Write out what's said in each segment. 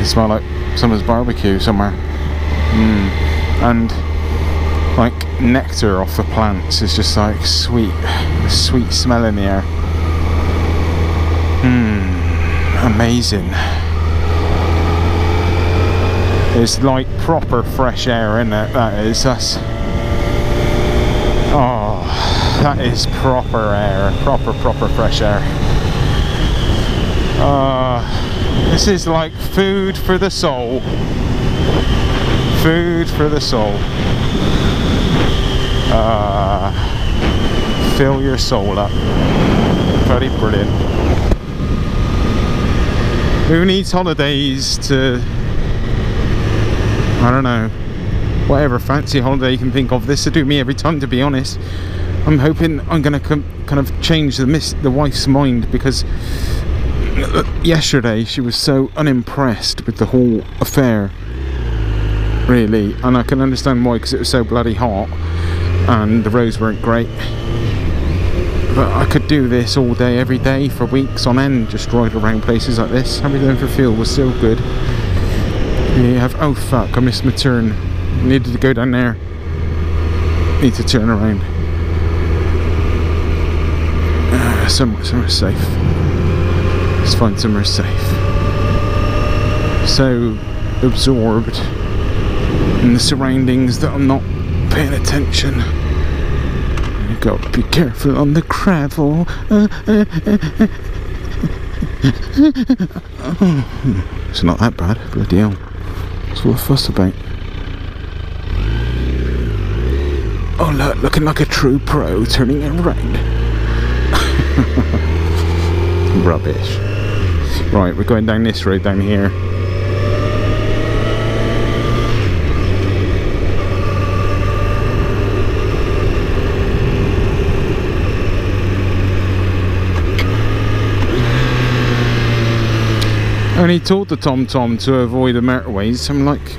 smell like someone's barbecue somewhere. And like nectar off the plants is just like sweet smell in the air. Amazing. It's like proper fresh air, isn't it? That's oh, that is proper air, proper fresh air. This is like food for the soul. Food for the soul. Fill your soul up. Bloody brilliant. Who needs holidays to, I don't know, whatever fancy holiday you can think of? This will do me every time, to be honest. I'm hoping I'm going to kind of change the wife's mind, because yesterday she was so unimpressed with the whole affair, really, and I can understand why, because it was so bloody hot and the roads weren't great. But I could do this all day, every day, for weeks on end, just ride around places like this. Everything for fuel was still good. You have, oh fuck, I missed my turn. I needed to go down there. Need to turn around. Somewhere safe. Let's find somewhere safe. So absorbed in the surroundings that I'm not paying attention. You gotta be careful on the gravel. It's not that bad, bloody hell. What's all the fuss about? Oh look, looking like a true pro, turning around. Rubbish. Right, we're going down this road down here. I only told the TomTom to avoid the motorways. I'm like,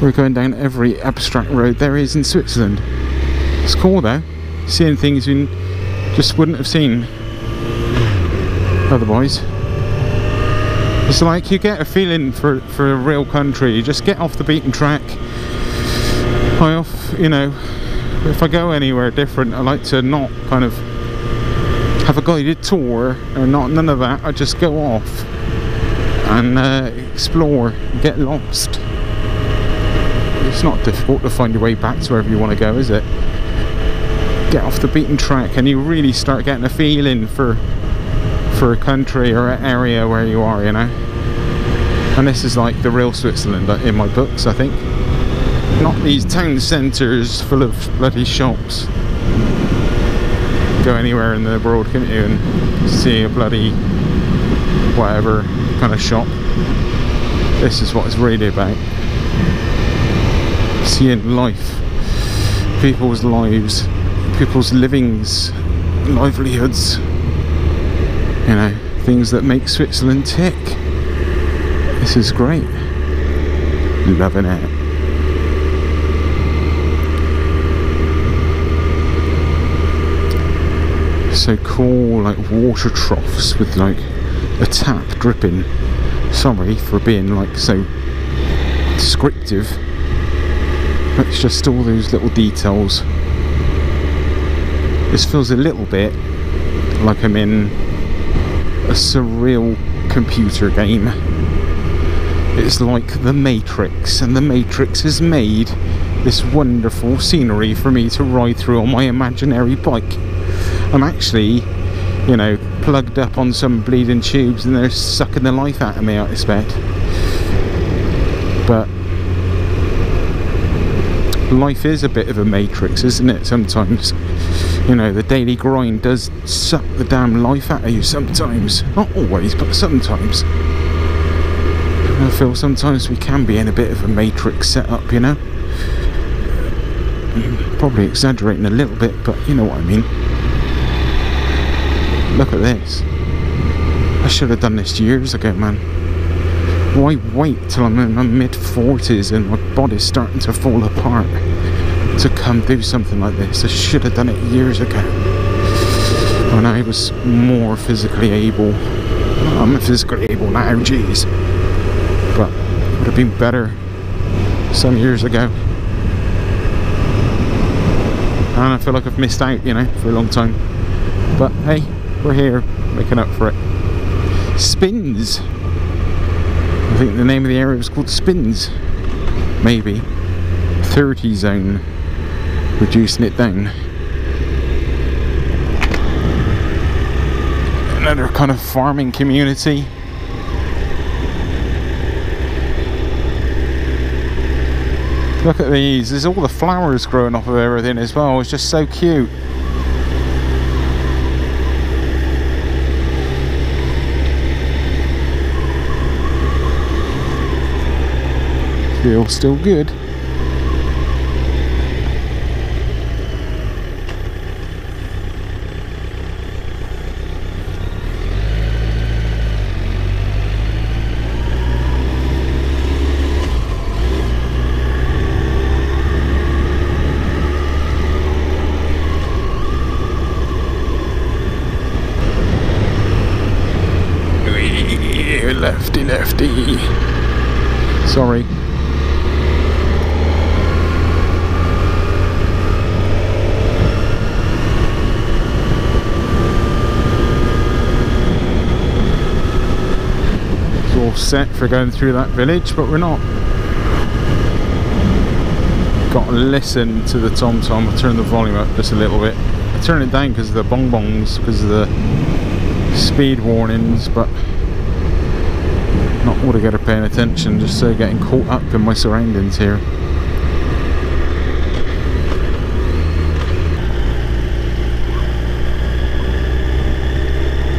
we're going down every abstract road there is in Switzerland. It's cool though, seeing things you just wouldn't have seen otherwise. It's like you get a feeling for a real country. You just get off the beaten track. You know, if I go anywhere different, I like to not kind of have a guided tour or none of that. I just go off and explore, get lost. It's not difficult to find your way back to wherever you want to go, is it? Get off the beaten track and you really start getting a feeling for a country or an area where you are, you know. And this is like the real Switzerland in my books, I think. Not these town centres full of bloody shops. Go anywhere in the world, couldn't you, and see a bloody whatever kind of shop. This is what it's really about. Seeing life, people's lives, people's livings, livelihoods, you know, things that make Switzerland tick. This is great. Loving it. So cool, like water troughs with like a tap dripping. Sorry for being like so descriptive, but it's just all those little details. This feels a little bit like I'm in a surreal computer game. It's like The Matrix, and The Matrix has made this wonderful scenery for me to ride through on my imaginary bike. I'm actually, you know, plugged up on some bleeding tubes and they're sucking the life out of me, I expect. But life is a bit of a matrix, isn't it, sometimes? You know, the daily grind does suck the damn life out of you sometimes. Not always, but sometimes. I feel sometimes we can be in a bit of a matrix setup, you know? Probably exaggerating a little bit, but you know what I mean. Look at this. I should have done this years ago, man. Why wait till I'm in my mid-40s and my body's starting to fall apart to come do something like this? I should have done it years ago, when I was more physically able. I'm physically able now, jeez. but it would have been better some years ago. And I feel like I've missed out, you know, for a long time. But hey, we're here, making up for it. Spins. I think the name of the area was called Spins. Maybe. 30 zone. Reducing it down. Another kind of farming community. Look at these, there's all the flowers growing off of everything as well, it's just so cute. Feels still good. Lefty. Sorry. It's all set for going through that village, but we're not. Got to listen to the tom-tom. I'll turn the volume up just a little bit. I turn it down because of the bong-bongs, because of the speed warnings, but not altogether paying attention, just getting caught up in my surroundings here.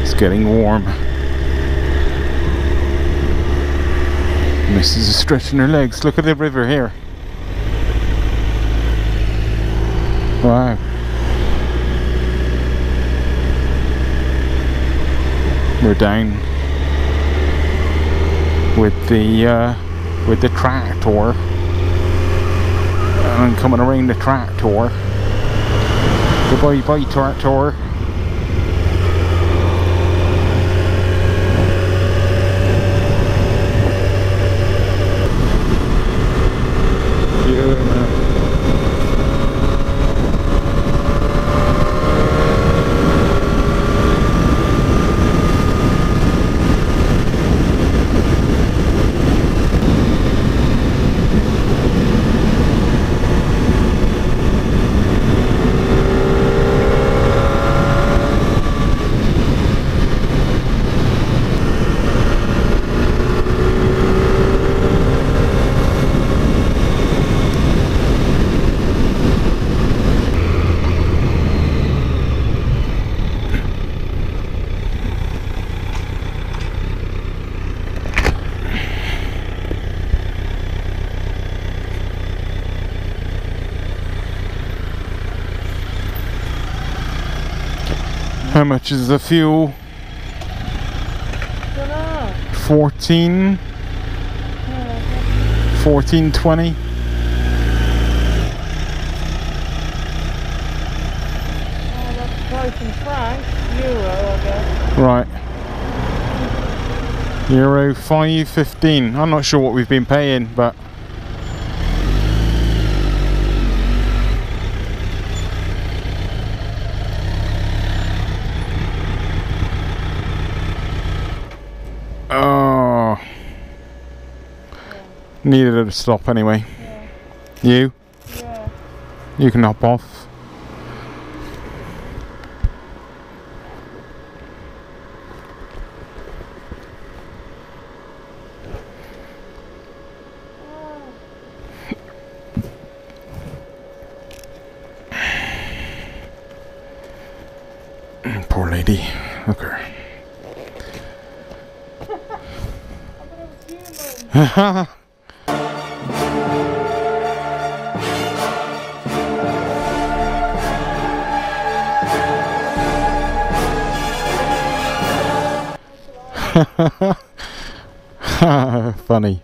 It's getting warm. Missus is stretching her legs. Look at the river here. Wow. We're down with the tractor, and I'm coming around the tractor. Goodbye, bye tractor. How much is the fuel? 14. 14.20. That's price in francs. Euro, I guess. Right. Euro 5.15. I'm not sure what we've been paying, but oh, needed a stop anyway. Yeah. You? Yeah. You can hop off. Poor lady. Look at her. Haha. Funny.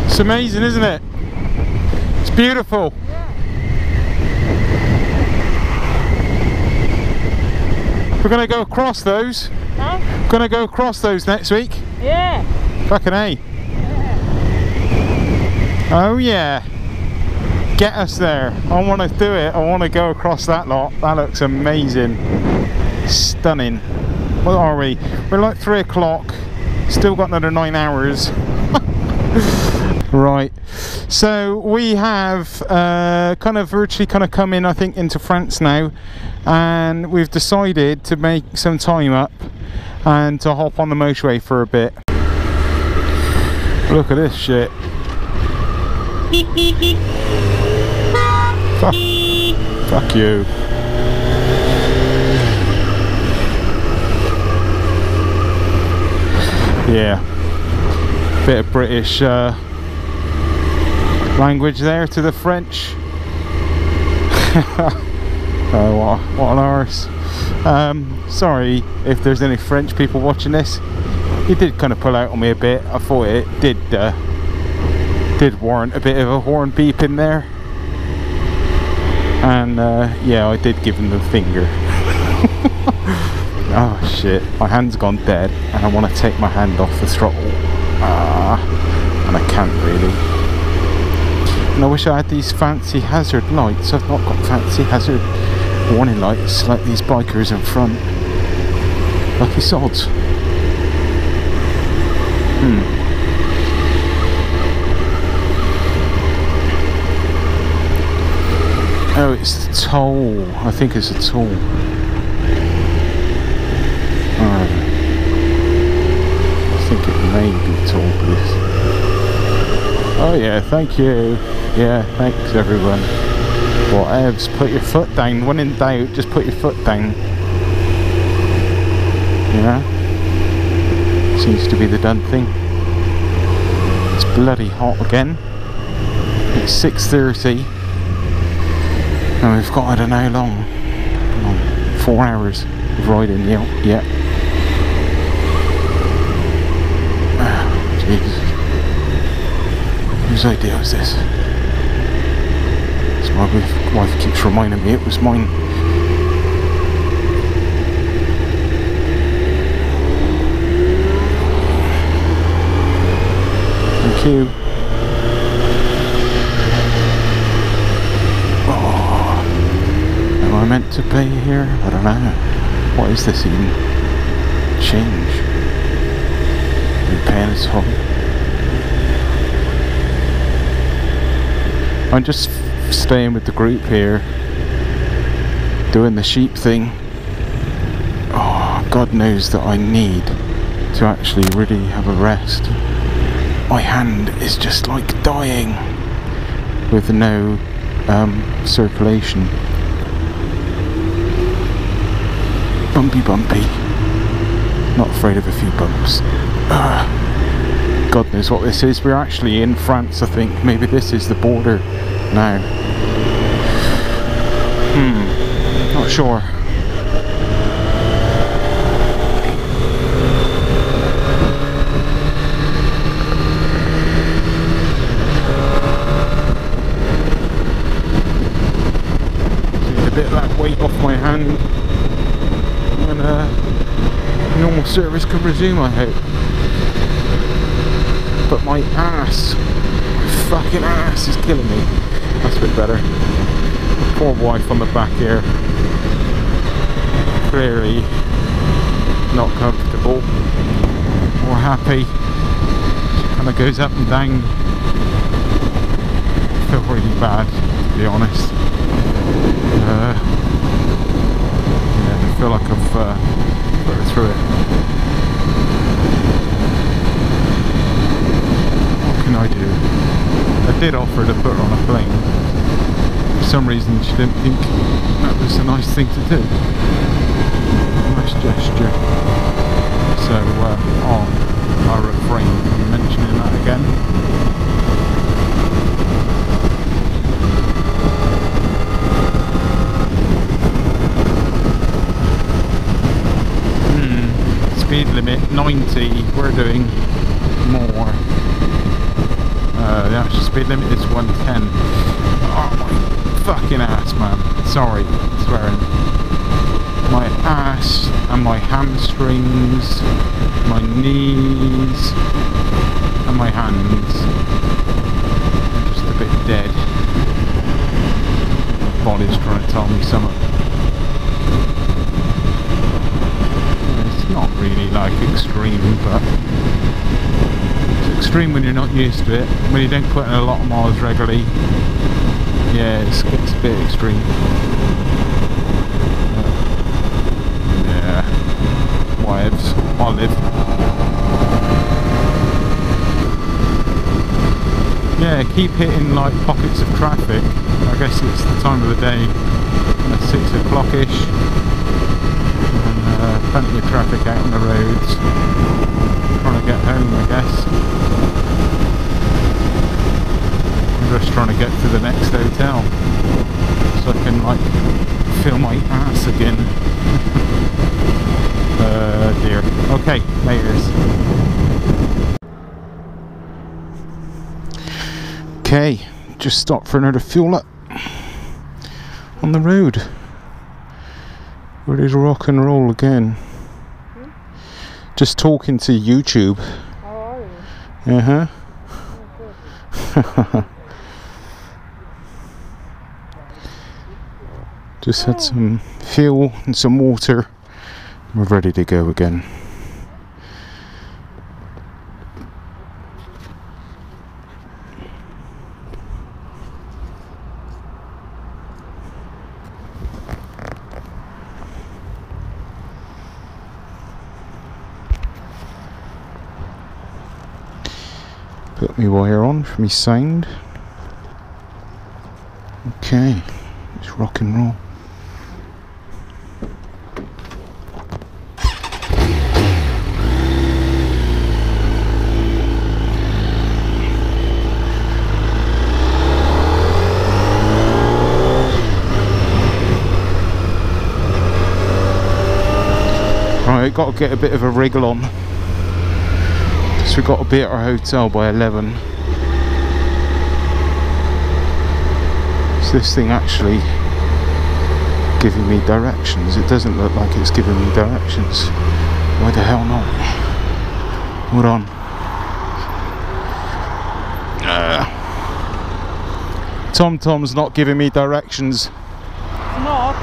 It's amazing, isn't it? It's beautiful. We're gonna go across those. Huh? Gonna go across those next week. Yeah. Fucking A. Oh yeah. Get us there. I want to do it. I want to go across that lot. That looks amazing. Stunning. What are we? We're like 3 o'clock. Still got another 9 hours. Right. So we have kind of virtually come in, I think, into France now. And we've decided to make some time up and to hop on the motorway for a bit. Look at this shit. Fuck you. Yeah. Bit of British language there to the French. Oh, what an arse. Sorry if there's any French people watching this. It did kind of pull out on me a bit. I thought it did warrant a bit of a horn beep in there. And yeah, I did give him the finger. Oh shit, my hand's gone dead and I want to take my hand off the throttle. And I can't really. And I wish I had these fancy hazard lights. I've not got fancy hazard warning lights like these bikers in front. Lucky sods. Oh, it's the toll. I think it's a toll. I think it may be toll booth. Oh yeah, thank you. Yeah, thanks everyone. Whatevs, put your foot down. When in doubt, just put your foot down. Yeah. Seems to be the done thing. It's bloody hot again. It's 6:30. And we've got, I don't know how long. 4 hours of riding, yeah. Jesus. Whose idea was this? So my wife keeps reminding me it was mine. Thank you. Oh, am I meant to pay here? I don't know. What is this even? Change. Are paying at all? I'm just staying with the group here, doing the sheep thing. Oh, God knows that I need to actually really have a rest. My hand is just like dying with no circulation. Bumpy. Not afraid of a few bumps. God knows what this is. We're actually in France, I think. Maybe this is the border now. Not sure. Take a bit of that weight off my hand. And normal service can resume, I hope. But my fucking ass is killing me. That's a bit better. Poor wife on the back here. Clearly not comfortable or happy. She kind of goes up and down. I feel really bad, to be honest. Yeah, I feel like I've put her through it. I do. I did offer to put her on a plane. For some reason she didn't think that was a nice thing to do. Nice gesture. So I'll refrain from mentioning that again. Speed limit 90, we're doing more. The actual speed limit is 110. Oh my fucking ass, man. Sorry, swearing. My ass and my hamstrings, my knees, and my hands. I'm just a bit dead. My body's trying to tell me something. It's not really like extreme, but it's extreme when you're not used to it. When you don't put in a lot of miles regularly, yeah, it gets a bit extreme. Yeah, wives, olive. Yeah, keep hitting like pockets of traffic. I guess it's the time of the day, 6 o'clock-ish, and plenty of traffic out on the roads. Trying to get home, I guess. I'm just trying to get to the next hotel, so I can like feel my ass again. Dear. Okay, laters. Okay, just stopped for another fuel up on the road. Ready to rock and roll again. Just talking to YouTube. How are you? Uh-huh. Oh, Just had some fuel and some water. We're ready to go again. Put my wire on for me sound. Okay, let's rock and roll. Right, got to get a bit of a wriggle on. So we've got to be at our hotel by 11. Is this thing actually giving me directions? It doesn't look like it's giving me directions. Why the hell not? Hold on. TomTom's not giving me directions. it's not.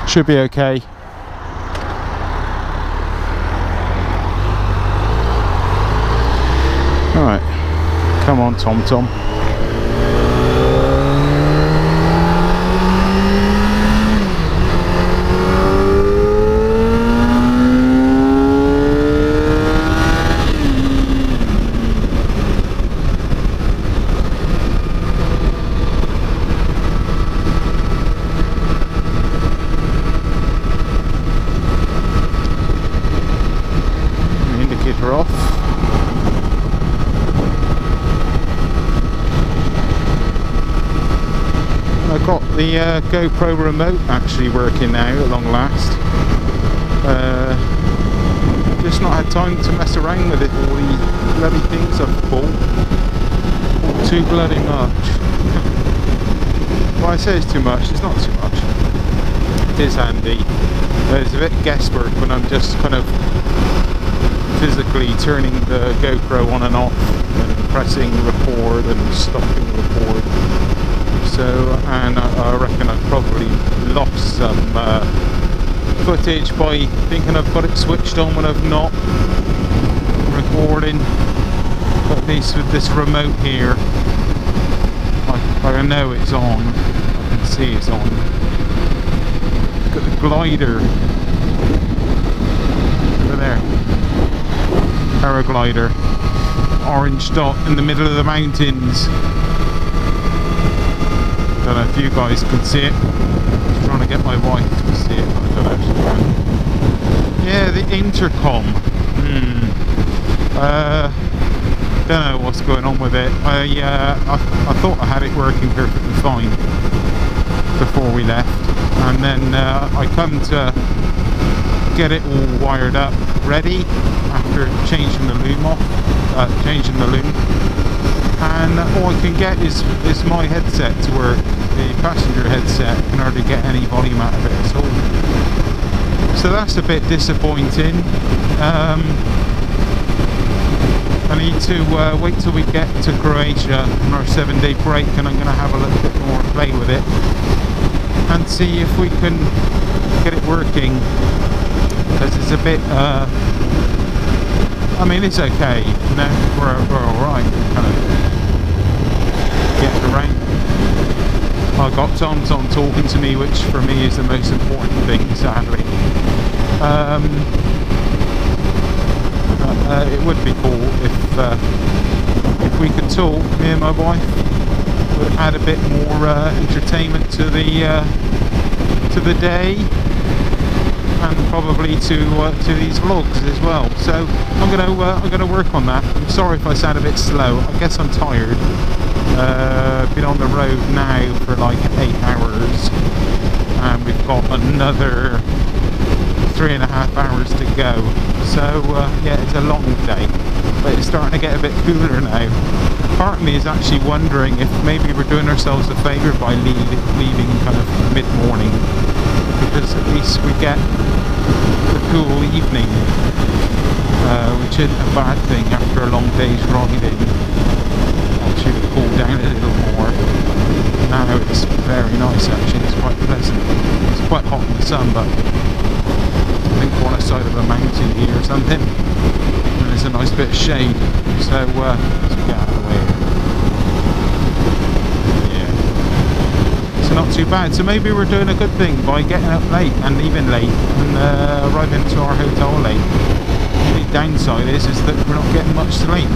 Should be okay. Alright, come on TomTom. Indicator off. I've got the GoPro remote actually working now at long last. Just not had time to mess around with it. All the bloody things I've bought. Too bloody much. Well, I say it's too much, it's not too much. It is handy. It's a bit guesswork when I'm just kind of physically turning the GoPro on and off and pressing record and stopping record. So, and I reckon I've probably lost some footage by thinking I've got it switched on when I've not recording. But at least with this remote here, I know it's on. I can see it's on. Look at the glider over there. Paraglider, orange dot in the middle of the mountains. Don't know if you guys can see it. I'm trying to get my wife to see it, but I don't know if she can. Yeah, the intercom. Don't know what's going on with it. I thought I had it working perfectly fine before we left, and then I come to get it all wired up ready after changing the loom off, and all I can get is my headset to work. The passenger headset can hardly get any volume out of it at all. So that's a bit disappointing. I need to wait till we get to Croatia on our 7-day break, and I'm going to have a little bit more play with it and see if we can get it working, because it's a bit I mean, it's okay, you know, we're alright, kind of getting around. I got Tom talking to me, which for me is the most important thing, sadly. It would be cool if we could talk, me and my wife, would add a bit more entertainment to the day, and probably to these vlogs as well. So I'm gonna work on that. I'm sorry if I sound a bit slow. I guess I'm tired. Been on the road now for like 8 hours, and we've got another 3.5 hours to go. So yeah, it's a long day, but it's starting to get a bit cooler now. Part of me is actually wondering if maybe we're doing ourselves a favour by leaving kind of mid-morning, because at least we get the cool evening, which isn't a bad thing after a long day's riding. Actually cool down a little more. Now it's very nice actually, it's quite pleasant. It's quite hot in the sun, but I think we're on the side of a mountain here or something, and there's a nice bit of shade, so let's get out of the way here. Yeah, so not too bad. So maybe we're doing a good thing by getting up late and leaving late and arriving to our hotel late. The only downside is that we're not getting much sleep.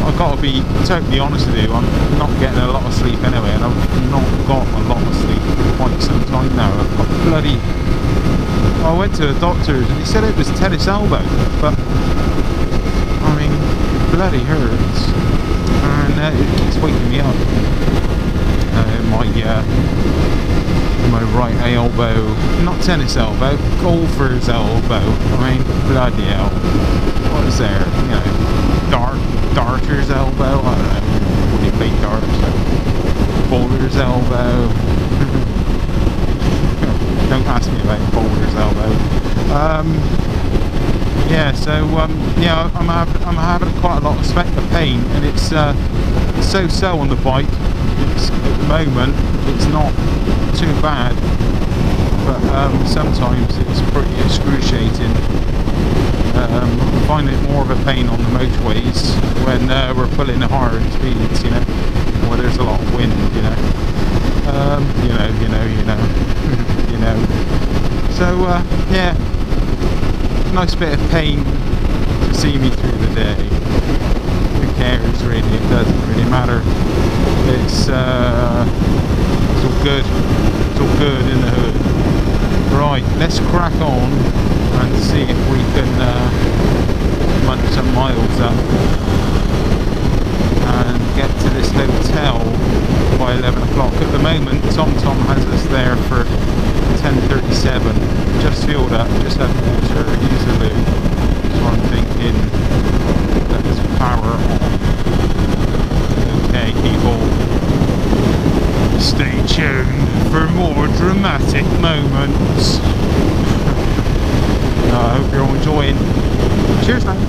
I've got to be totally honest with you, I'm not getting a lot of sleep anyway, and I've not got a lot of sleep for quite some time now. I've got bloody... I went to the doctor's and he said it was tennis elbow, but I mean, it bloody hurts, and it keeps waking me up. My right elbow, not tennis elbow, golfer's elbow. I mean, bloody hell, what is there? You know, darter's elbow. I don't know. When you play darts, bowler's elbow. Don't ask me about bowler's elbow. Yeah, so yeah, I'm having quite a lot of pain, and it's so on the bike. At the moment, it's not too bad, but sometimes it's pretty excruciating. I find it more of a pain on the motorways when we're pulling hard speeds, you know, where there's a lot of wind, you know. You know. So yeah, nice bit of pain to see me through the day. Who cares really? It doesn't really matter. It's all good. It's all good in the hood. Right, let's crack on and see if we can munch some miles up and get to this hotel by 11 o'clock. At the moment, Tom has us there for 10:37. Just filled up, just had water, use the loo. So I'm thinking, let's power on. Okay, people, stay tuned for more dramatic moments. I hope you're all enjoying. Cheers, man.